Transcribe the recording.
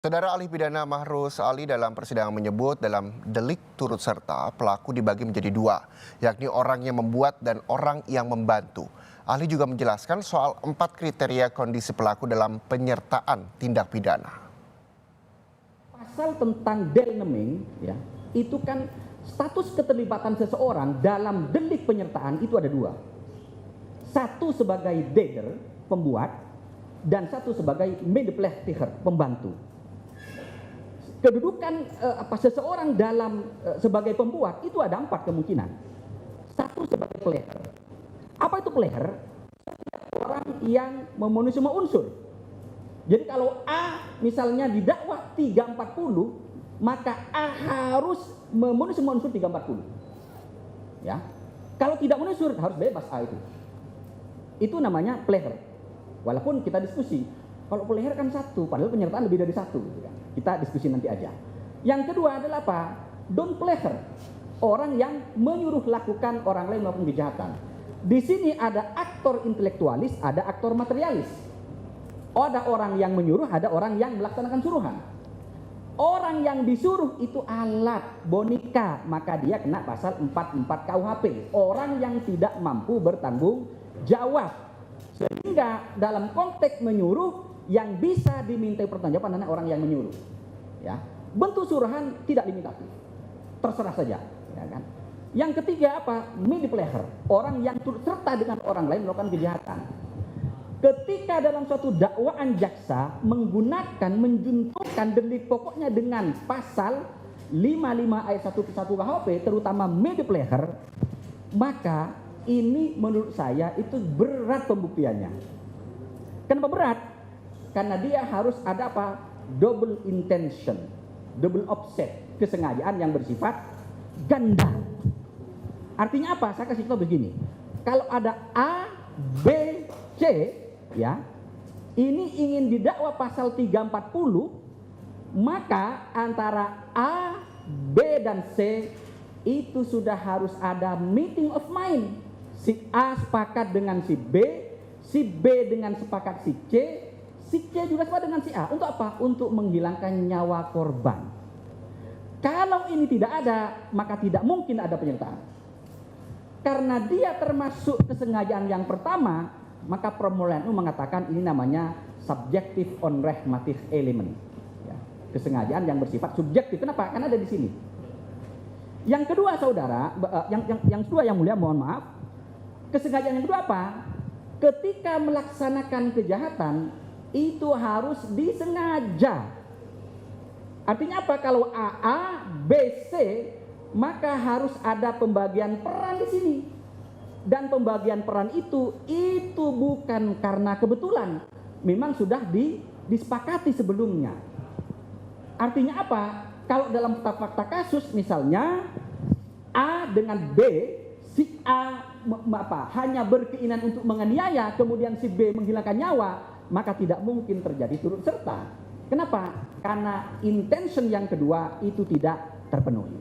Saudara ahli pidana Mahrus Ali dalam persidangan menyebut dalam delik turut serta pelaku dibagi menjadi dua, yakni orang yang membuat dan orang yang membantu. Ahli juga menjelaskan soal 4 kriteria kondisi pelaku dalam penyertaan tindak pidana. Pasal tentang del naming, ya, itu kan status keterlibatan seseorang dalam delik penyertaan itu ada dua. Satu sebagai dader, pembuat, dan satu sebagai medeplechter, pembantu. Kedudukan seseorang dalam sebagai pembuat itu ada 4 kemungkinan. Satu sebagai pleher. Apa itu pleher? Orang yang memenuhi semua unsur. Jadi kalau A misalnya didakwa 340, maka A harus memenuhi semua unsur 340. Ya. Kalau tidak memenuhi unsur harus bebas A itu. Itu namanya pleher. Walaupun kita diskusi, kalau pleher kan satu, padahal penyertaan lebih dari satu. Gitu kan. Kita diskusi nanti aja. Yang kedua adalah apa? Don't pleasure. Orang yang menyuruh lakukan orang lain melakukan kejahatan. Di sini ada aktor intelektualis, ada aktor materialis. Ada orang yang menyuruh, ada orang yang melaksanakan suruhan. Orang yang disuruh itu alat, boneka, maka dia kena pasal 44 KUHP. Orang yang tidak mampu bertanggung jawab. Sehingga dalam konteks menyuruh, yang bisa dimintai pertanggungjawaban adalah orang yang menyuruh. Ya, bentuk suruhan tidak limitatif, terserah saja. Ya kan? Yang ketiga apa? Medepleher, orang yang turut serta dengan orang lain melakukan kejahatan. Ketika dalam suatu dakwaan jaksa menggunakan menjunturkan delik pokoknya dengan pasal 55 ayat 1 ke 1 KUHP, terutama medepleher, maka ini menurut saya itu berat pembuktiannya. Kenapa berat? Karena dia harus ada apa? Double intention, double offset, kesengajaan yang bersifat ganda. Artinya apa? Saya kasih contoh begini. Kalau ada A, B, C, ya, ini ingin didakwa pasal 340, maka antara A, B, dan C itu sudah harus ada meeting of mind. Si A sepakat dengan si B dengan sepakat si C juga sepakat dengan si A. Untuk apa? Untuk menghilangkan nyawa korban. Kalau ini tidak ada, maka tidak mungkin ada penyertaan. Karena dia termasuk kesengajaan yang pertama, maka permulaan mengatakan ini namanya subjective unrehmative element. Ya, kesengajaan yang bersifat subjektif. Kenapa? Karena ada di sini. Yang kedua, saudara, yang kedua yang mulia, mohon maaf, kesengajaan yang kedua apa? Ketika melaksanakan kejahatan itu harus disengaja. Artinya apa? Kalau A, B, C, maka harus ada pembagian peran di sini. Dan pembagian peran itu bukan karena kebetulan, memang sudah disepakati sebelumnya. Artinya apa? Kalau dalam fakta kasus misalnya A dengan B, si A hanya berkeinginan untuk menganiaya, kemudian si B menghilangkan nyawa, maka tidak mungkin terjadi turut serta. Kenapa? Karena intention yang kedua itu tidak terpenuhi.